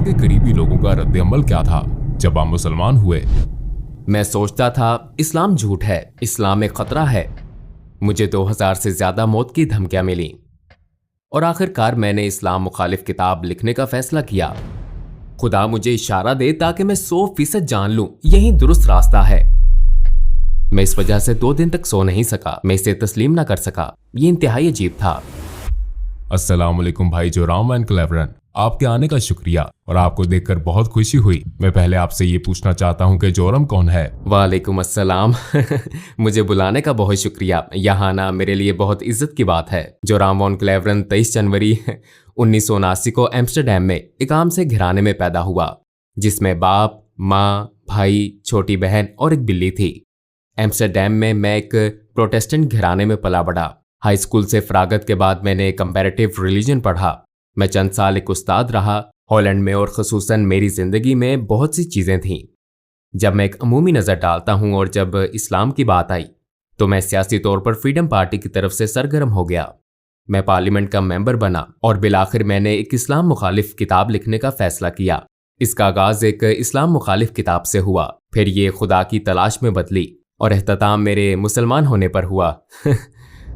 आपके करीबी लोगों का रद्द-ए-अमल क्या था जब आप मुसलमान हुए? मैं सोचता था इस्लाम झूठ है, इस्लाम एक खतरा है। मुझे 2000 से ज्यादा मौत की धमकियां मिली और आखिरकार मैंने इस्लाम मुखालिफ किताब लिखने का फैसला किया। खुदा मुझे इशारा दे ताकि मैं 100% जान लूं यही दुरुस्त रास्ता है। मैं इस वजह से 2 दिन तक सो नहीं सका। मैं इसे तस्लीम ना कर सका। ये इंतहाई अजीब था। अस्सलाम वालेकुम भाई जोराम एंड क्लेवरन, आपके आने का शुक्रिया और आपको देखकर बहुत खुशी हुई। मैं पहले आपसे ये पूछना चाहता हूँ कि जोरम कौन है? वालेकुम अस्सलाम। मुझे बुलाने का बहुत शुक्रिया। यहाँ आना मेरे लिए बहुत इज्जत की बात है। जोराम वॉन क्लेवरन 23 जनवरी 1979 को एम्स्टरडैम में एक आम से घराने में पैदा हुआ जिसमें बाप, माँ, भाई, छोटी बहन और एक बिल्ली थी। एम्स्टरडैम में मैं एक प्रोटेस्टेंट घराने में पला बढ़ा। हाई स्कूल से फरागत के बाद मैंने कंपैरेटिव रिलीजन पढ़ा। मैं चंद साल एक उस्ताद रहा। हॉलैंड में और ख़ुसूसन मेरी ज़िंदगी में बहुत सी चीज़ें थीं। जब मैं एक अमूमी नज़र डालता हूँ और जब इस्लाम की बात आई तो मैं सियासी तौर पर फ्रीडम पार्टी की तरफ से सरगर्म हो गया। मैं पार्लियामेंट का मेंबर बना और बिलाखिर मैंने एक इस्लाम मुखालिफ किताब लिखने का फैसला किया। इसका आगाज़ एक इस्लाम मुखालिफ किताब से हुआ, फिर ये खुदा की तलाश में बदली और अख्ताम मेरे मुसलमान होने पर हुआ।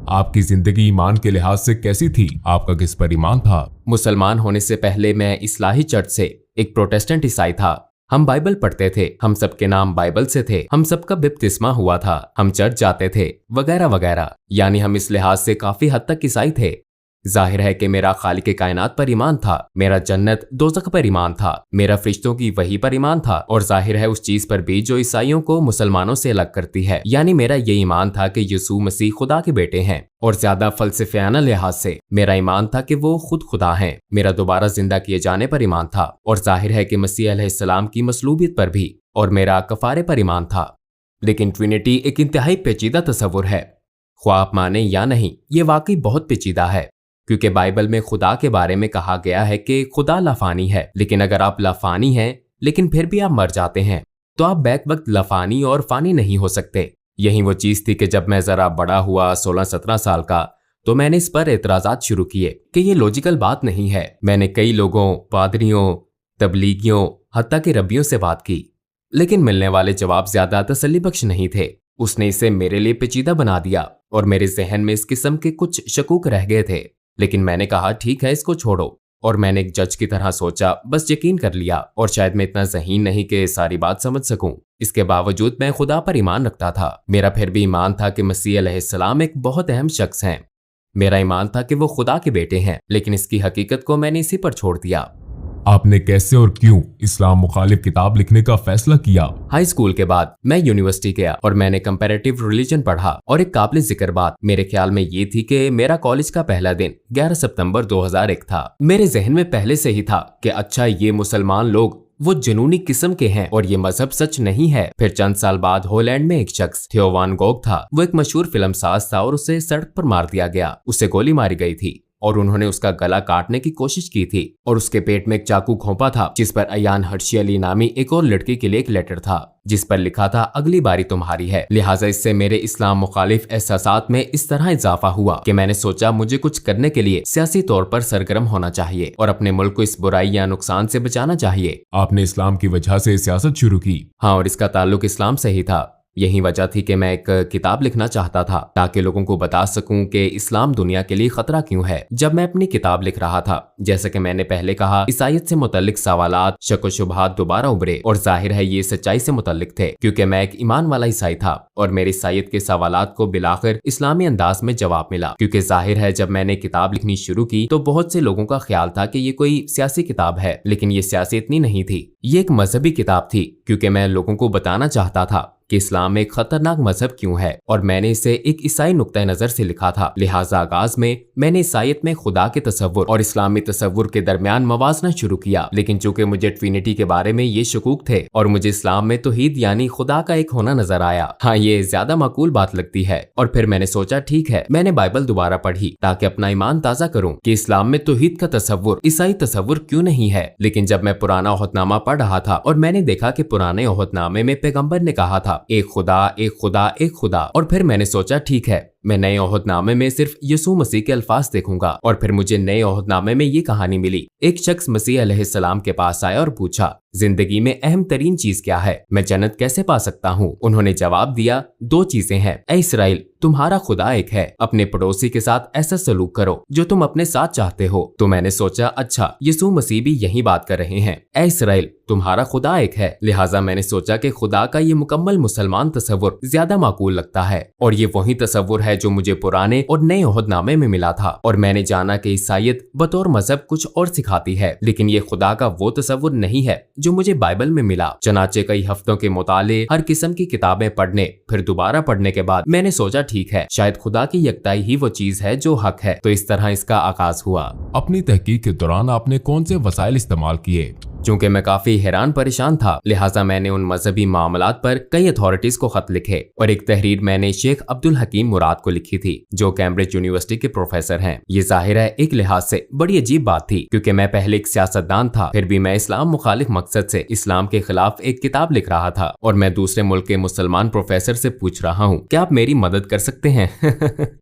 आपकी जिंदगी ईमान के लिहाज से कैसी थी? आपका किस पर ईमान था? मुसलमान होने से पहले मैं इस्लाही चर्च से एक प्रोटेस्टेंट ईसाई था। हम बाइबल पढ़ते थे, हम सबके नाम बाइबल से थे, हम सबका बपतिस्मा हुआ था, हम चर्च जाते थे वगैरह वगैरह। यानी हम इस लिहाज से काफी हद तक ईसाई थे। जाहिर है कि मेरा खालिक कायनात पर ईमान था, मेरा जन्नत दोज़ख पर ईमान था, मेरा फरिश्तों की वही पर ईमान था और जाहिर है उस चीज पर भी जो ईसाइयों को मुसलमानों से अलग करती है। यानी मेरा ये ईमान था कि यीशु मसीह खुदा के बेटे हैं और ज्यादा फलसफियाना लिहाज से मेरा ईमान था कि वो खुद खुदा हैं। मेरा दोबारा जिंदा किए जाने पर ईमान था और जाहिर है कि मसीह अलैहिस्सलाम की मसलूबियत पर भी, और मेरा कफारे पर ईमान था। लेकिन ट्रिनिटी एक इंतहाई पेचीदा तस्वुर है, ख्वाह आप माने या नहीं, ये वाकई बहुत पेचीदा है क्योंकि बाइबल में खुदा के बारे में कहा गया है कि खुदा लाफानी है। लेकिन अगर आप लाफानी हैं लेकिन फिर भी आप मर जाते हैं तो आप बैक वक्त लाफानी और फानी नहीं हो सकते। यही वो चीज थी कि जब मैं जरा बड़ा हुआ 16-17 साल का तो मैंने इस पर एतराजात शुरू किए कि ये लॉजिकल बात नहीं है। मैंने कई लोगों, पादरियों, तबलीगियों, हत्ता के रब्बियों से बात की लेकिन मिलने वाले जवाब ज्यादा तसल्ली बख्श नहीं थे। उसने इसे मेरे लिए पेचीदा बना दिया और मेरे जहन में इस किस्म के कुछ शकूक रह गए थे। लेकिन मैंने कहा ठीक है, इसको छोड़ो, और मैंने एक जज की तरह सोचा, बस यकीन कर लिया। और शायद मैं इतना ज़हीन नहीं कि सारी बात समझ सकूं। इसके बावजूद मैं खुदा पर ईमान रखता था। मेरा फिर भी ईमान था कि मसीह अलैहिस्सलाम एक बहुत अहम शख्स हैं। मेरा ईमान था कि वो खुदा के बेटे हैं, लेकिन इसकी हकीकत को मैंने इसी पर छोड़ दिया। आपने कैसे और क्यों इस्लाम मुखालिफ किताब लिखने का फैसला किया? हाई स्कूल के बाद मैं यूनिवर्सिटी गया और मैंने कंपैरेटिव रिलीजन पढ़ा और एक काबिल जिक्र बात मेरे ख्याल में ये थी कि मेरा कॉलेज का पहला दिन 11 सितंबर 2001 था। मेरे जहन में पहले से ही था कि अच्छा ये मुसलमान लोग वो जुनूनी किस्म के हैं और ये मजहब सच नहीं है। फिर चंद साल बाद हॉलैंड में एक शख्स थियो वान गोग था। वो एक मशहूर फिल्म साज था और उसे सड़क पर मार दिया गया। उसे गोली मारी गई थी और उन्होंने उसका गला काटने की कोशिश की थी और उसके पेट में एक चाकू घोंपा था जिस पर अयान हर्शी अली नामी एक और लड़की के लिए एक लेटर था जिस पर लिखा था अगली बारी तुम्हारी है। लिहाजा इससे मेरे इस्लाम मुखालिफ एहसासात में इस तरह इजाफा हुआ कि मैंने सोचा मुझे कुछ करने के लिए सियासी तौर पर सरगर्म होना चाहिए और अपने मुल्क को इस बुराई या नुकसान से बचाना चाहिए। आपने इस्लाम की वजह से सियासत शुरू की? हाँ, और इसका ताल्लुक इस्लाम से ही था। यही वजह थी कि मैं एक किताब लिखना चाहता था ताकि लोगों को बता सकूं कि इस्लाम दुनिया के लिए खतरा क्यों है। जब मैं अपनी किताब लिख रहा था, जैसे कि मैंने पहले कहा, ईसाईयत से मुतल्लिक सवालात, शक व शुबहात दोबारा उभरे और जाहिर है ये सच्चाई से मुतल्लिक थे क्योंकि मैं एक ईमान वाला ईसाई था और मेरे ईसाईयत के सवालात को बिलाखिर इस्लामी अंदाज में जवाब मिला। क्योंकि जाहिर है जब मैंने किताब लिखनी शुरू की तो बहुत से लोगों का ख्याल था कि ये कोई सियासी किताब है, लेकिन ये सियासी इतनी नहीं थी। ये एक मजहबी किताब थी क्योंकि मैं लोगों को बताना चाहता था कि इस्लाम एक खतरनाक मजहब क्यों है और मैंने इसे एक ईसाई नुक्ता नजर से लिखा था। लिहाजा आगाज में मैंने ईसाईयत में खुदा के तसव्वुर और इस्लामी तसव्वुर के दरमियान मवाजना शुरू किया। लेकिन चूंकि मुझे ट्रिनिटी के बारे में ये शकूक थे और मुझे इस्लाम में तौहीद यानी खुदा का एक होना नजर आया, हाँ ये ज्यादा माकूल बात लगती है। और फिर मैंने सोचा ठीक है, मैंने बाइबल दोबारा पढ़ी ताकि अपना ईमान ताजा करूं कि इस्लाम में तौहीद का तसव्वुर ईसाई तसव्वुर क्यों नहीं है। लेकिन जब मैं पुराना ओहदनामा पढ़ रहा था और मैंने देखा कि पुराने ओहदनामे में पैगंबर ने कहा था एक खुदा एक खुदा एक खुदा, और फिर मैंने सोचा ठीक है मैं नए ओहदनामे में सिर्फ यीशु मसीह के अल्फाज देखूंगा। और फिर मुझे नए ओहदनामे में ये कहानी मिली। एक शख्स मसीह अलैहिस्सलाम के पास आया और पूछा, जिंदगी में अहम तरीन चीज क्या है? मैं जन्नत कैसे पा सकता हूँ? उन्होंने जवाब दिया, 2 चीजें हैं। ऐ इसराइल, तुम्हारा खुदा एक है। अपने पड़ोसी के साथ ऐसा सलूक करो जो तुम अपने साथ चाहते हो। तो मैंने सोचा, अच्छा, यीशु मसीह भी यही बात कर रहे हैं। ऐ इसराइल, तुम्हारा खुदा एक है। लिहाजा मैंने सोचा कि खुदा का ये मुकम्मल मुसलमान तस्वुर ज्यादा माकूल लगता है, और ये वही तस्वुर है जो मुझे पुराने और नए ओहदनामे में मिला था। और मैंने जाना कि ईसाईयत बतौर मजहब कुछ और सिखाती है, लेकिन ये खुदा का वो तस्वुर नहीं है जो मुझे बाइबल में मिला। चनाचे कई हफ्तों के मुताले, हर किस्म की किताबें पढ़ने, फिर दोबारा पढ़ने के बाद मैंने सोचा, ठीक है, शायद खुदा की यकताई ही वो चीज है जो हक है। तो इस तरह इसका आगाज हुआ। अपनी तहकीक के दौरान आपने कौन से वसाइल इस्तेमाल किए? चूंकि मैं काफी हैरान परेशान था, लिहाजा मैंने उन मजहबी मामलात पर कई अथॉरिटीज को खत लिखे, और एक तहरीर मैंने शेख अब्दुल हकीम मुराद को लिखी थी, जो कैम्ब्रिज यूनिवर्सिटी के प्रोफेसर हैं। ये जाहिर है एक लिहाज से बड़ी अजीब बात थी, क्योंकि मैं पहले एक सियासतदान था, फिर भी मैं इस्लाम मुखालिफ मकसद से इस्लाम के खिलाफ एक किताब लिख रहा था, और मैं दूसरे मुल्क के मुसलमान प्रोफेसर से पूछ रहा हूँ, क्या आप मेरी मदद कर सकते हैं?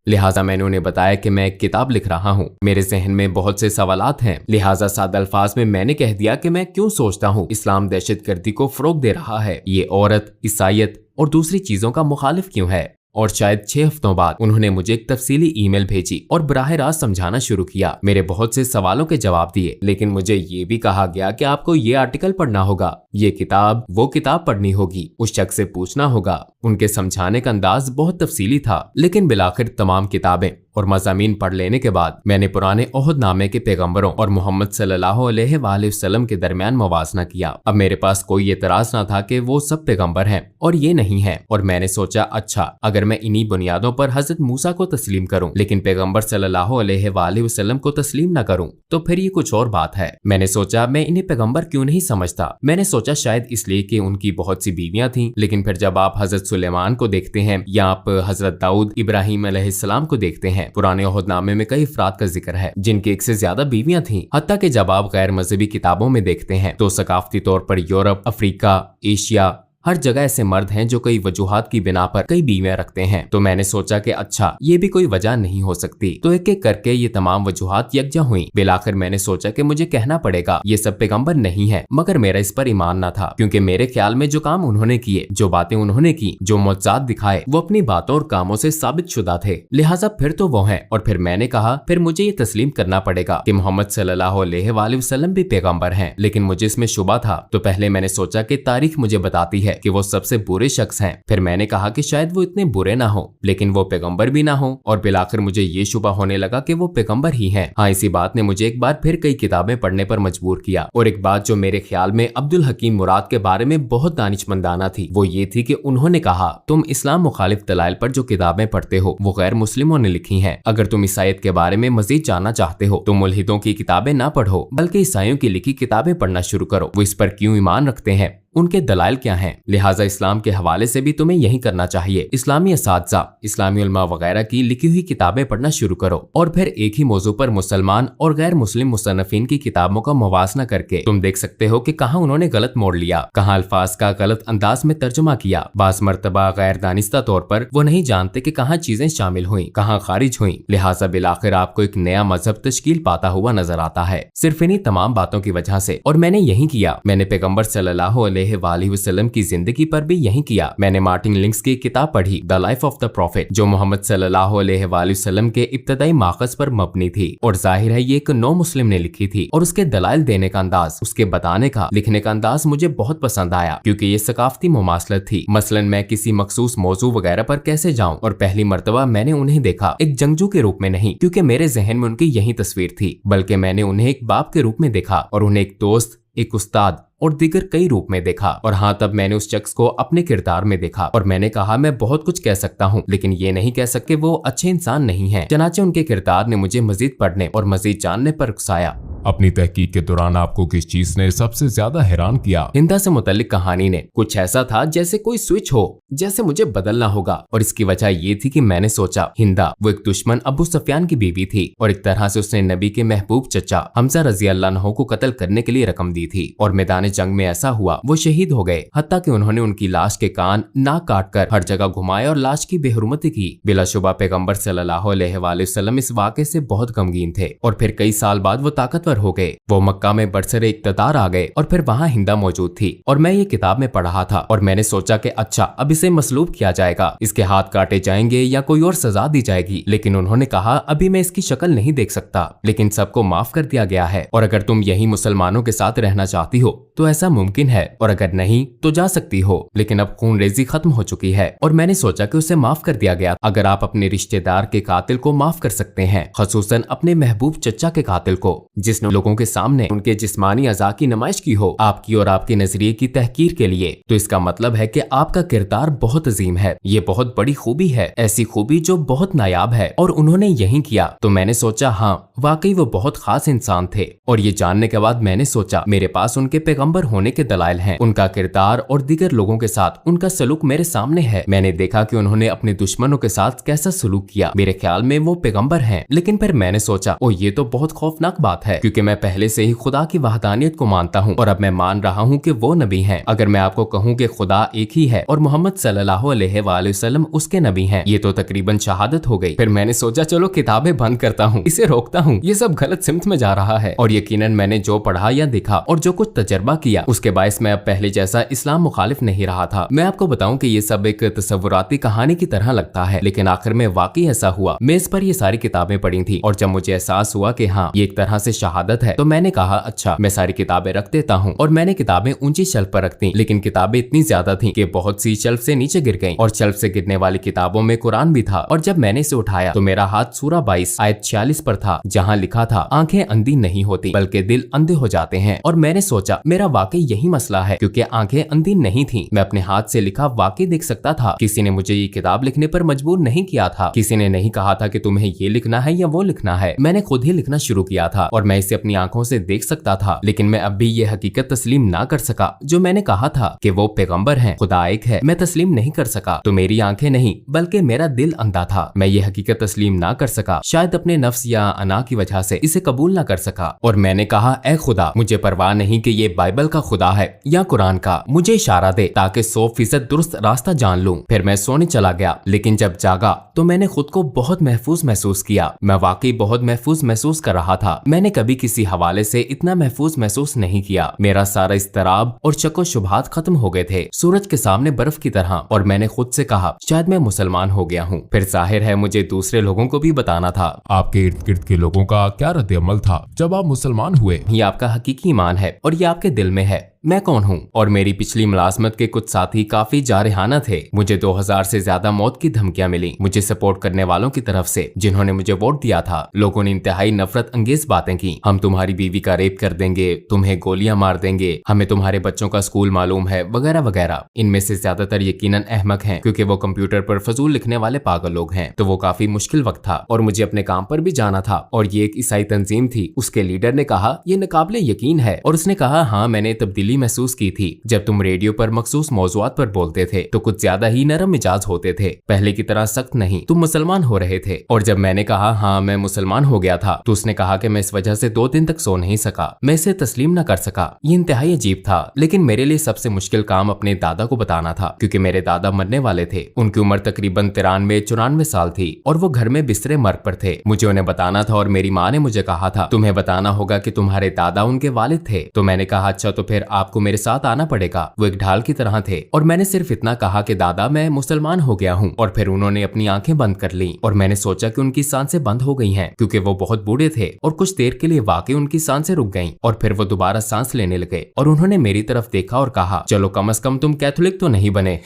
लिहाजा मैंने उन्हें बताया कि मैं एक किताब लिख रहा हूँ, मेरे जहन में बहुत से सवालात हैं। लिहाजा सादा अल्फाज में मैंने कह दिया कि मैं क्यों सोचता हूँ इस्लाम दहशतगर्दी को फरोग दे रहा है, ये औरत, ईसाईयत और दूसरी चीजों का मुखालिफ क्यों है। और शायद 6 हफ्तों बाद उन्होंने मुझे एक तफसीली ईमेल भेजी और बराह रास्त समझाना शुरू किया। मेरे बहुत से सवालों के जवाब दिए, लेकिन मुझे ये भी कहा गया कि आपको ये आर्टिकल पढ़ना होगा, ये किताब, वो किताब पढ़नी होगी, उस शख्स से पूछना होगा। उनके समझाने का अंदाज बहुत तफसीली था, लेकिन बिलाखिर तमाम किताबें और मज़ामीन पढ़ लेने के बाद मैंने पुराने ओहदनामे के पैगंबरों और मोहम्मद सल्लल्लाहु अलैहि वसल्लम के दरमियान मुवाजना किया। अब मेरे पास कोई एतराज ना था कि वो सब पैगंबर हैं और ये नहीं है, और मैंने सोचा, अच्छा, अगर मैं इन्हीं बुनियादों पर हजरत मूसा को तस्लीम करूं, लेकिन पैगंबर सल्लल्लाहु अलैहि वसल्लम को तस्लीम न करूं, तो फिर ये कुछ और बात है। मैंने सोचा, मैं इन्हें पैगंबर क्यों नहीं समझता? मैंने सोचा शायद इसलिए कि उनकी बहुत सी बीवियां थीं, लेकिन फिर जब आप हजरत सुलेमान को देखते हैं या आप हजरत दाऊद इब्राहिम अलैहिस्सलाम को देखते हैं, पुराने ओहदनामे में कई अफराद का जिक्र है जिनकी 1 से ज्यादा बीवियां थीं। हत्ता कि जब आप गैर मजहबी किताबों में देखते हैं तो सकाफती तौर पर यूरोप, अफ्रीका, एशिया, हर जगह ऐसे मर्द हैं जो कई वजूहात की बिना पर कई बीवियां रखते हैं। तो मैंने सोचा कि अच्छा, ये भी कोई वजह नहीं हो सकती। तो एक एक करके ये तमाम वजूहात यकजा हुई। बिलाखिर मैंने सोचा कि मुझे कहना पड़ेगा ये सब पैगंबर नहीं है, मगर मेरा इस पर ईमान न था, क्योंकि मेरे ख्याल में जो काम उन्होंने किए, जो बातें उन्होंने की, जो मौजज़ात दिखाए, वो अपनी बातों और कामों से साबित शुदा थे। लिहाजा फिर तो वो हैं। और फिर मैंने कहा, फिर मुझे ये तस्लीम करना पड़ेगा कि मोहम्मद सल्लल्लाहु अलैहि वसल्लम भी पैगंबर हैं। लेकिन मुझे इसमें शुबा था। तो पहले मैंने सोचा कि तारीख मुझे बताती है कि वो सबसे बुरे शख्स हैं। फिर मैंने कहा कि शायद वो इतने बुरे ना हो, लेकिन वो पैगंबर भी ना हो, और बिलाखिर मुझे ये शुबा होने लगा कि वो पैगंबर ही हैं। हाँ, इसी बात ने मुझे एक बार फिर कई किताबें पढ़ने पर मजबूर किया। और एक बात जो मेरे ख्याल में अब्दुल हकीम मुराद के बारे में बहुत दानिशमंदाना थी, वो ये थी कि उन्होंने कहा, तुम इस्लाम मुखालिफ दलाइल पर जो किताबें पढ़ते हो वो गैर मुस्लिमों ने लिखी हैं। अगर तुम ईसाईयत के बारे में मजीद जानना चाहते हो तो मुल्हिदों की किताबें ना पढ़ो, बल्कि ईसाइयों की लिखी किताबें पढ़ना शुरू करो। वो इस पर क्यों ईमान रखते हैं, उनके दलाइल क्या हैं। लिहाजा इस्लाम के हवाले से भी तुम्हें यही करना चाहिए। इस्लामी असातिज़ा, इस्लामी उलमा वगैरह की लिखी हुई किताबें पढ़ना शुरू करो, और फिर एक ही मौजू पर मुसलमान और गैर मुस्लिम मुसन्निफीन की किताबों का मुवाजना करके तुम देख सकते हो कि कहाँ उन्होंने गलत मोड़ लिया, कहाँ अल्फाज का गलत अंदाज में तर्जुमा किया। बाज़ मर्तबा गैर दानिस्ता तौर पर वो नहीं जानते कि कहाँ चीजें शामिल हुई, कहाँ खारिज हुई। लिहाजा बिलाखिर आपको एक नया मजहब तश्कील पाता हुआ नजर आता है, सिर्फ इन्हीं तमाम बातों की वजह से। और मैंने यही किया। मैंने पैगंबर सल्लल्लाहु अलैहि वसल्लम की जिंदगी पर भी यही किया। मैंने मार्टिन लिंक्स की किताब पढ़ी, the life of the profit, जो मोहम्मद सल्लल्लाहु अलैहि वसल्लम के इब्तदाई माखज़ पर मबनी थी। और जाहिर है ये एक नौ मुस्लिम ने लिखी थी, और उसके दलाइल देने का अंदाज, उसके बताने का, लिखने का अंदाज मुझे बहुत पसंद आया, क्योंकि ये सकाफती मुमासलत थी। मसलन मैं किसी मखसूस मौजू वगैरह पर कैसे जाऊं, और पहली मर्तबा मैंने उन्हें देखा एक जंगजू के रूप में नहीं, क्योंकि मेरे जहन में उनकी यही तस्वीर थी, बल्कि मैंने उन्हें एक बाप के रूप में देखा, और उन्हें एक दोस्त, एक उस्ताद और दीगर कई रूप में देखा। और हाँ, तब मैंने उस शख्स को अपने किरदार में देखा, और मैंने कहा, मैं बहुत कुछ कह सकता हूँ, लेकिन ये नहीं कह सकते वो अच्छे इंसान नहीं हैं। चनाचे उनके किरदार ने मुझे मजीद पढ़ने और मजीद जानने पर उकसाया। अपनी तहकीक के दौरान आपको किस चीज ने सबसे ज्यादा हैरान किया? हिंदा से मुतल्लिक कहानी ने कुछ ऐसा था जैसे कोई स्विच हो, जैसे मुझे बदलना होगा। और इसकी वजह ये थी कि मैंने सोचा, हिंदा वो एक दुश्मन अबू सुफियान की बीवी थी, और एक तरह से उसने नबी के महबूब चचा हमजा रजी अल्लाह अन्हु को कत्ल करने के लिए रकम दी थी, और मैदान मैदान जंग में ऐसा हुआ, वो शहीद हो गए। हत्ता कि उन्होंने उनकी लाश के कान नाक काट कर हर जगह घुमाए और लाश की बेहुरमती की। बिलाशुबा पैगंबर सल्लल्लाहु अलैहि वसल्लम इस वाक़े से बहुत गमगीन थे और फिर कई साल बाद वो ताकतवर हो गए। वो मक्का में बरसरे इक़्तिदार आ गए और फिर वहाँ हिंदा मौजूद थी और मैं ये किताब में पढ़ रहा था और मैंने सोचा कि अच्छा अब इसे मसलूब किया जाएगा, इसके हाथ काटे जाएंगे या कोई और सजा दी जाएगी। लेकिन उन्होंने कहा अभी मैं इसकी शक्ल नहीं देख सकता, लेकिन सबको माफ कर दिया गया है और अगर तुम यही मुसलमानों के साथ रहना चाहती हो तो ऐसा मुमकिन है और अगर नहीं तो जा सकती हो, लेकिन अब खून रेजी खत्म हो चुकी है। और मैंने सोचा कि उसे माफ कर दिया गया। अगर आप अपने रिश्तेदार के कातिल को माफ कर सकते हैं, खसूसन अपने महबूब चचा के कातिल को जिसने लोगों के सामने उनके जिस्मानी अज़ा की नुमाइश की हो आपकी और आपके नजरिए की तहकीर के लिए, तो इसका मतलब है कि आपका किरदार बहुत अजीम है। ये बहुत बड़ी खूबी है, ऐसी खूबी जो बहुत नायाब है और उन्होंने यही किया। तो मैंने सोचा हाँ वाकई वो बहुत खास इंसान थे। और ये जानने के बाद मैंने सोचा मेरे पास उनके पैगंबर होने के दलाइल हैं। उनका किरदार और दीगर लोगों के साथ उनका सलूक मेरे सामने है। मैंने देखा कि उन्होंने अपने दुश्मनों के साथ कैसा सलूक किया। मेरे ख्याल में वो पैगंबर हैं। लेकिन फिर मैंने सोचा ओ ये तो बहुत खौफनाक बात है, क्योंकि मैं पहले से ही खुदा की वहदानियत को मानता हूँ और अब मैं मान रहा हूँ कि वो नबी हैं। अगर मैं आपको कहूँ कि खुदा एक ही है और मोहम्मद सल्लल्लाहु अलैहि वसल्लम उसके नबी हैं, ये तो तकरीबन शहादत हो गई। फिर मैंने सोचा चलो किताबें बंद करता हूँ, इसे रोकता हूँ, ये सब गलत सिमत में जा रहा है। और यकीनन मैंने जो पढ़ा या देखा और जो कुछ तजर्बा किया उसके बायस मैं अब पहले जैसा इस्लाम मुखालिफ नहीं रहा था। मैं आपको बताऊं कि ये सब एक तसव्वुराती कहानी की तरह लगता है, लेकिन आखिर में वाकई ऐसा हुआ। मेज पर ये सारी किताबें पढ़ी थी और जब मुझे एहसास हुआ कि हाँ ये एक तरह से शहादत है, तो मैंने कहा अच्छा मैं सारी किताबें रख देता हूँ। और मैंने किताबें ऊंची शेल्फ पर रख दी, लेकिन किताबें इतनी ज्यादा थी कि बहुत सी शेल्फ से नीचे गिर गईं और शेल्फ से गिरने वाली किताबों में कुरान भी था। और जब मैंने इसे उठाया तो मेरा हाथ सूरा 22 आयत 46 पर था, जहाँ लिखा था आंखें अंधी नहीं होती बल्कि दिल अंधे हो जाते हैं। और मैंने सोचा मेरा वाकई यही मसला है, क्योंकि आंखें अंधी नहीं थी। मैं अपने हाथ से लिखा वाकई देख सकता था। किसी ने मुझे ये किताब लिखने पर मजबूर नहीं किया था। किसी ने नहीं कहा था कि तुम्हें ये लिखना है या वो लिखना है। मैंने खुद ही लिखना शुरू किया था और मैं इसे अपनी आंखों से देख सकता था। लेकिन मैं अब भी ये हकीकत तस्लीम ना कर सका जो मैंने कहा था कि वो पैगंबर हैं, खुदा एक है। मैं तस्लीम नहीं कर सका। तो मेरी आंखें नहीं बल्कि मेरा दिल अंधा था। मैं ये हकीकत तस्लीम ना कर सका, शायद अपने नफ्स या अना की वजह से इसे कबूल ना कर सका। और मैंने कहा ऐ खुदा, मुझे परवाह नहीं कि ये बाइबल का खुदा है या कुरान का, मुझे इशारा दे ताकि 100% दुरुस्त रास्ता जान लूं। फिर मैं सोने चला गया, लेकिन जब जागा तो मैंने खुद को बहुत महफूज महसूस किया। मैं वाकई बहुत महफूज महसूस कर रहा था। मैंने कभी किसी हवाले से इतना महफूज महसूस नहीं किया। मेरा सारा इस्तराब और शक व शुबहात खत्म हो गए थे, सूरज के सामने बर्फ की तरह। और मैंने खुद से कहा शायद मैं मुसलमान हो गया हूँ। फिर जाहिर है मुझे दूसरे लोगों को भी बताना था। आपके इर्द गिर्द के लोगों का क्या रद्द-ए-अमल था जब आप मुसलमान हुए? ये आपका हकीकी ईमान है और ये आपके दिल में है। मैं कौन हूँ? और मेरी पिछली मुलाजमत के कुछ साथी काफी जारहाना थे। मुझे 2000 से ज्यादा मौत की धमकियां मिली मुझे सपोर्ट करने वालों की तरफ से जिन्होंने मुझे वोट दिया था। लोगों ने इंतहाई नफरत अंगेज बातें की। हम तुम्हारी बीवी का रेप कर देंगे, तुम्हें गोलियां मार देंगे, हमें तुम्हारे बच्चों का स्कूल मालूम है, वगैरह वगैरह। इनमें से ज्यादातर यकीनन अहमक हैं, क्योंकि वो कंप्यूटर पर फजूल लिखने वाले पागल लोग हैं। तो वो काफी मुश्किल वक्त था और मुझे अपने काम पर भी जाना था। और ये एक ईसाई तंजीम थी। उसके लीडर ने कहा ये नाकाबिले यकीन है और उसने कहा हाँ मैंने तब्दीली महसूस की थी। जब तुम रेडियो पर मखसूस मौजुआत पर बोलते थे तो कुछ ज्यादा ही नरम मिजाज होते थे, पहले की तरह सख्त नहीं। तुम मुसलमान हो रहे थे। और जब मैंने कहा हाँ मैं मुसलमान हो गया था तो उसने कहा कि मैं इस वजह से 2 दिन तक सो नहीं सका। मैं इसे तस्लीम न कर सका। ये इंतहाई अजीब था, लेकिन मेरे लिए सबसे मुश्किल काम अपने दादा को बताना था, क्योंकि मेरे दादा मरने वाले थे। उनकी उम्र तकरीबन 93-94 साल थी और वो घर में बिस्तरे मर्ग पर थे। मुझे उन्हें बताना था और मेरी माँ ने मुझे कहा था तुम्हें बताना होगा कि तुम्हारे दादा उनके वालिद थे। तो मैंने कहा अच्छा तो फिर आपको मेरे साथ आना पड़ेगा। वो एक ढाल की तरह थे और मैंने सिर्फ इतना कहा कि दादा मैं मुसलमान हो गया हूँ। और फिर उन्होंने अपनी आंखें बंद कर ली और मैंने सोचा कि उनकी सांसें बंद हो गई हैं, क्योंकि वो बहुत बूढ़े थे। और कुछ देर के लिए वाकई उनकी सांसें रुक गईं और फिर वो दोबारा सांस लेने लगे और उन्होंने मेरी तरफ देखा और कहा चलो कम से कम तुम कैथोलिक तो नहीं बने।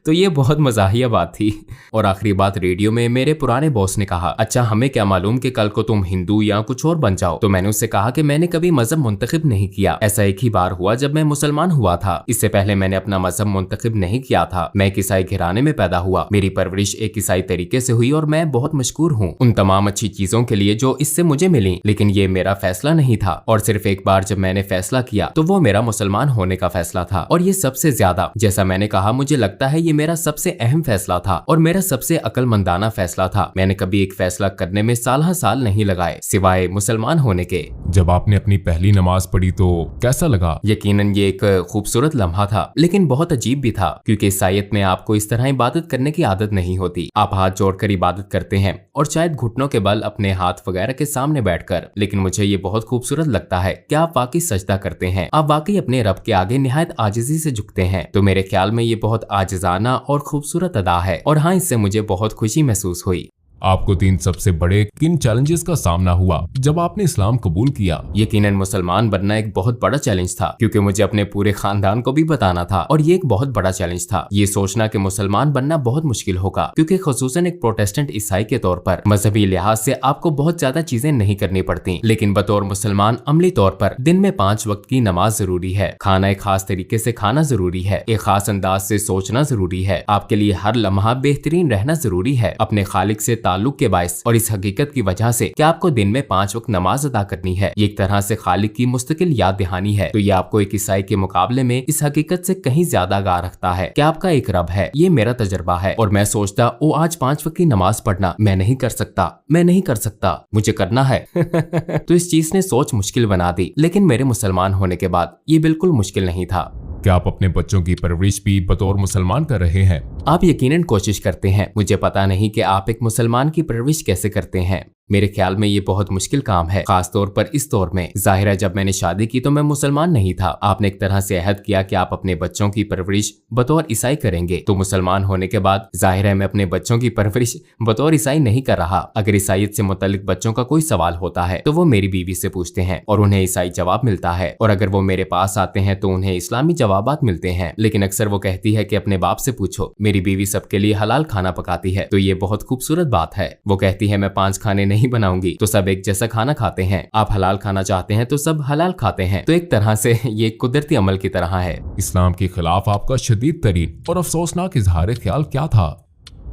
तो ये बहुत मजाहिया बात थी। और आखिरी बात रेडियो में मेरे पुराने बॉस ने कहा अच्छा हमें क्या मालूम कि कल को तुम हिंदू या कुछ और बन जाओ। तो मैंने उससे कहा कि मैंने कभी मजहब मुंतखब नहीं किया। ऐसा एक ही बार हुआ जब मैं मुसलमान हुआ था। इससे पहले मैंने अपना मजहब मुंतखब नहीं किया था। मैं एक ईसाई घराने में पैदा हुआ। मेरी परवरिश एक ईसाई तरीके से हुई और मैं बहुत मशकूर हूँ उन तमाम अच्छी चीजों के लिए जो इससे मुझे मिली। लेकिन ये मेरा फैसला नहीं था और सिर्फ एक बार जब मैंने फैसला किया तो वो मेरा मुसलमान होने का फैसला था। और ये सबसे ज्यादा, जैसा मैंने कहा, मुझे लगता है ये मेरा सबसे अहम फैसला था और मेरा सबसे अक्लमंदाना फैसला था। मैंने कभी एक फैसला करने में साल नहीं लगाए सिवाय मुसलमान होने के। जब आपने अपनी पहली नमाज पढ़ी तो कैसा लगा था। यकीनन ये एक खूबसूरत लम्हा था, लेकिन बहुत अजीब भी था, क्योंकि ईसाईयत में आपको इस तरह इबादत करने की आदत नहीं होती। आप हाथ जोड़कर इबादत करते हैं और शायद घुटनों के बल अपने हाथ वगैरह के सामने बैठकर। लेकिन मुझे ये बहुत खूबसूरत लगता है कि आप वाकई सजदा करते हैं, आप वाकई अपने रब के आगे निहायत आजिज़ी से झुकते हैं। तो मेरे ख्याल में ये बहुत आजिज़ाना और खूबसूरत अदा है, और हाँ, इससे मुझे बहुत खुशी महसूस हुई। आपको 3 सबसे बड़े किन चैलेंजेस का सामना हुआ जब आपने इस्लाम कबूल किया? यकीनन मुसलमान बनना एक बहुत बड़ा चैलेंज था, क्योंकि मुझे अपने पूरे खानदान को भी बताना था, और ये एक बहुत बड़ा चैलेंज था ये सोचना कि मुसलमान बनना बहुत मुश्किल होगा, क्योंकि खुसूसन एक प्रोटेस्टेंट ईसाई के तौर पर मजहबी लिहाज से आपको बहुत ज्यादा चीजें नहीं करनी पड़ती, लेकिन बतौर मुसलमान अमली तौर पर दिन में 5 वक्त की नमाज जरूरी है, खाना एक खास तरीके से खाना जरूरी है, एक खास अंदाज से सोचना जरूरी है, आपके लिए हर लम्हा बेहतरीन रहना जरूरी है, अपने खालिक से ताल्लुक के बायस और इस हकीकत की वजह से कि आपको दिन में 5 वक्त नमाज अदा करनी है। ये एक तरह से खालिक की मुस्तकिल याद दहानी है। तो ये आपको एक ईसाई के मुकाबले में इस हकीकत से कहीं ज्यादा आगाह रखता है कि आपका एक रब है। ये मेरा तजर्बा है, और मैं सोचता ओ आज 5 वक्त की नमाज पढ़ना मैं नहीं कर सकता, मुझे करना है। तो इस चीज ने सोच मुश्किल बना दी, लेकिन मेरे मुसलमान होने के बाद ये बिल्कुल मुश्किल नहीं था। क्या आप अपने बच्चों की परवरिश भी बतौर मुसलमान कर रहे हैं? आप यकीनन कोशिश करते हैं। मुझे पता नहीं कि आप एक मुसलमान की परवरिश कैसे करते हैं। मेरे ख्याल में ये बहुत मुश्किल काम है, खास तौर पर इस दौर में। जाहिर है जब मैंने शादी की तो मैं मुसलमान नहीं था। आपने एक तरह से अहद किया कि आप अपने बच्चों की परवरिश बतौर ईसाई करेंगे, तो मुसलमान होने के बाद जाहिर है मैं अपने बच्चों की परवरिश बतौर ईसाई नहीं कर रहा। अगर ईसाईयत से मुतल्लिक बच्चों का कोई सवाल होता है तो वो मेरी बीवी से पूछते हैं और उन्हें ईसाई जवाब मिलता है, और अगर वो मेरे पास आते हैं तो उन्हें इस्लामी जवाबात मिलते हैं। लेकिन अक्सर वो कहती है कि अपने बाप से पूछो। मेरी बीवी सबके लिए हलाल खाना पकाती है, तो ये बहुत खूबसूरत बात है। वो कहती है मैं 5 खाने नहीं बनाऊंगी तो सब एक जैसा खाना खाते हैं। आप हलाल खाना चाहते हैं तो सब हलाल खाते हैं। तो एक तरह से ये कुदरती अमल की तरह है। इस्लाम के खिलाफ आपका शदीद तरीन और अफसोसनाक इजहार ख्याल क्या था?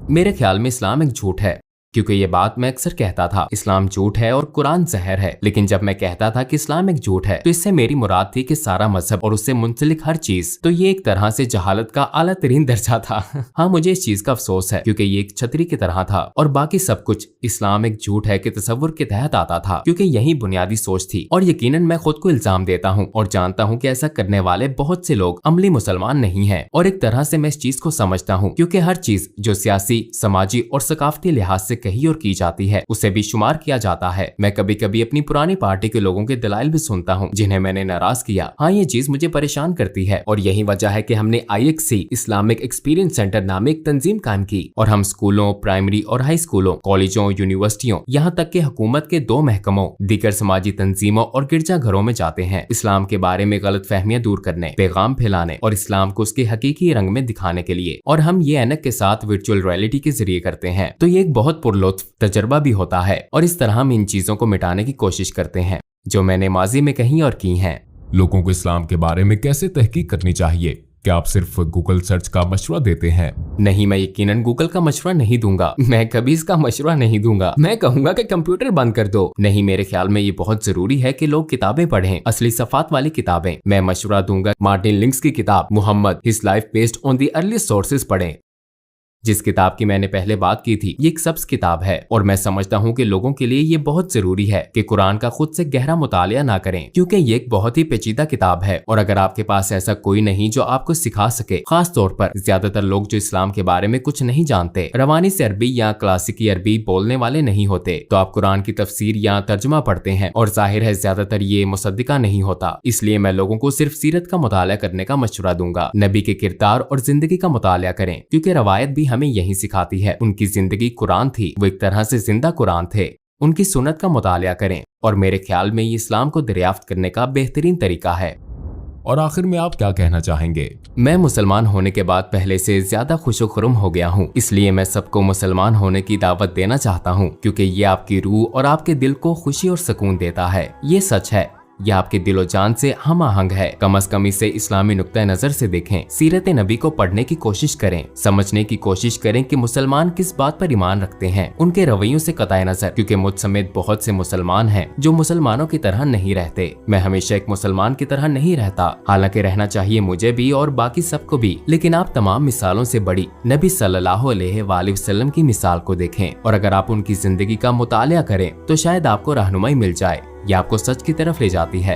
मेरे ख्याल में इस्लाम एक झूठ है, क्योंकि ये बात मैं अक्सर कहता था इस्लाम झूठ है और कुरान जहर है। लेकिन जब मैं कहता था कि इस्लाम एक झूठ है तो इससे मेरी मुराद थी कि सारा मजहब और उससे मुंसलिक हर चीज। तो ये एक तरह से जहालत का आला तरीन दर्जा था। हाँ, मुझे इस चीज का अफसोस है, क्योंकि ये एक छतरी की तरह था और बाकी सब कुछ इस्लाम एक झूठ है कि तसव्वुर के तहत आता था, क्योंकि यही बुनियादी सोच थी। और यकीनन मैं खुद को इल्जाम देता हूँ और जानता हूँ कि ऐसा करने वाले बहुत से लोग अमली मुसलमान नहीं है। और एक तरह से मैं इस चीज को समझता हूँ, क्योंकि हर चीज जो सियासी, समाजी और सकाफती लिहाज से कही और की जाती है उसे भी शुमार किया जाता है। मैं कभी कभी अपनी पुरानी पार्टी के लोगों के दलाइल भी सुनता हूँ जिन्हें मैंने नाराज किया। हाँ, ये चीज मुझे परेशान करती है, और यही वजह है कि हमने IXC इस्लामिक एक्सपीरियंस सेंटर नामे एक तंजीम कायम की, और हम स्कूलों, प्राइमरी और हाई स्कूलों, कॉलेजों, यूनिवर्सिटियों, यहाँ तक कि हुकूमत के 2 महकमों, दीगर समाजी तंजीमों और गिरजा घरों में जाते हैं इस्लाम के बारे में गलत फहमियां दूर करने, पैगाम फैलाने और इस्लाम को उसके हकीकी रंग में दिखाने के लिए। और हम ये ऐनक के साथ वर्चुअल रियलिटी के जरिए करते हैं। तो ये एक बहुत पुरलुत्फ तजर्बा भी होता है, और इस तरह हम इन चीजों को मिटाने की कोशिश करते हैं जो मैंने माजी में कही और की हैं। लोगों को इस्लाम के बारे में कैसे तहकीक करनी चाहिए? क्या आप सिर्फ गूगल सर्च का मशवरा देते हैं? नहीं, मैं यकीनन गूगल का मशवरा नहीं दूंगा। मैं कभी इसका मशवरा नहीं दूंगा। मैं कहूंगा कि कंप्यूटर बंद कर दो। नहीं, मेरे ख्याल में ये बहुत जरूरी है कि लोग किताबें पढ़ें, असली सफात वाली किताबें। मैं मशवरा दूंगा मार्टिन लिंक्स की किताब Muhammad his life based on the earliest sources पढ़ें। जिस किताब की मैंने पहले बात की थी ये एक सब्ज किताब है, और मैं समझता हूँ कि लोगों के लिए ये बहुत जरूरी है कि कुरान का खुद से गहरा मुतालिया ना करें, क्योंकि ये एक बहुत ही पेचीदा किताब है। और अगर आपके पास ऐसा कोई नहीं जो आपको सिखा सके, खास तौर पर ज्यादातर लोग जो इस्लाम के बारे में कुछ नहीं जानते, रवानी से अरबी या क्लासिकी अरबी बोलने वाले नहीं होते, तो आप कुरान की तफसीर या तर्जुमा पढ़ते हैं, और जाहिर है ज्यादातर ये मुसद्दिका नहीं होता। इसलिए मैं लोगों को सिर्फ सीरत का मुतालिया करने का मशवरा दूंगा। नबी के किरदार और जिंदगी का मुतालिया करें, क्योंकि रवायत भी हमें यही सिखाती है। उनकी जिंदगी कुरान थी, वो एक तरह से जिंदा कुरान थे। उनकी सुन्नत का मुतालिया करें, और मेरे ख्याल में ये इस्लाम को दरियाफ्त करने का बेहतरीन तरीका है। और आखिर में आप क्या कहना चाहेंगे? मैं मुसलमान होने के बाद पहले से ज्यादा खुशो-खुर्म हो गया हूँ, इसलिए मैं सबको मुसलमान होने की दावत देना चाहता हूँ, क्योंकि ये आपकी रूह और आपके दिल को खुशी और सुकून देता है। ये सच है, यह आपके दिलो जान से हम आहंग है। कम अज कम इसे इस्लामी नुक्ता नजर से देखें, सीरत नबी को पढ़ने की कोशिश करें, समझने की कोशिश करें कि मुसलमान किस बात पर ईमान रखते हैं, उनके रवैयों से कताए नजर, क्योंकि मुझ समेत बहुत से मुसलमान हैं जो मुसलमानों की तरह नहीं रहते। मैं हमेशा एक मुसलमान की तरह नहीं रहता, हालांकि रहना चाहिए मुझे भी और बाकी सबको भी, लेकिन आप तमाम मिसालों से बड़ी नबी सल्लल्लाहु अलैहि वसल्लम की मिसाल को देखें, और अगर आप उनकी जिंदगी का मुतालिया करें तो शायद आपको रहनुमाई मिल जाए। ये आपको सच की तरफ ले जाती है।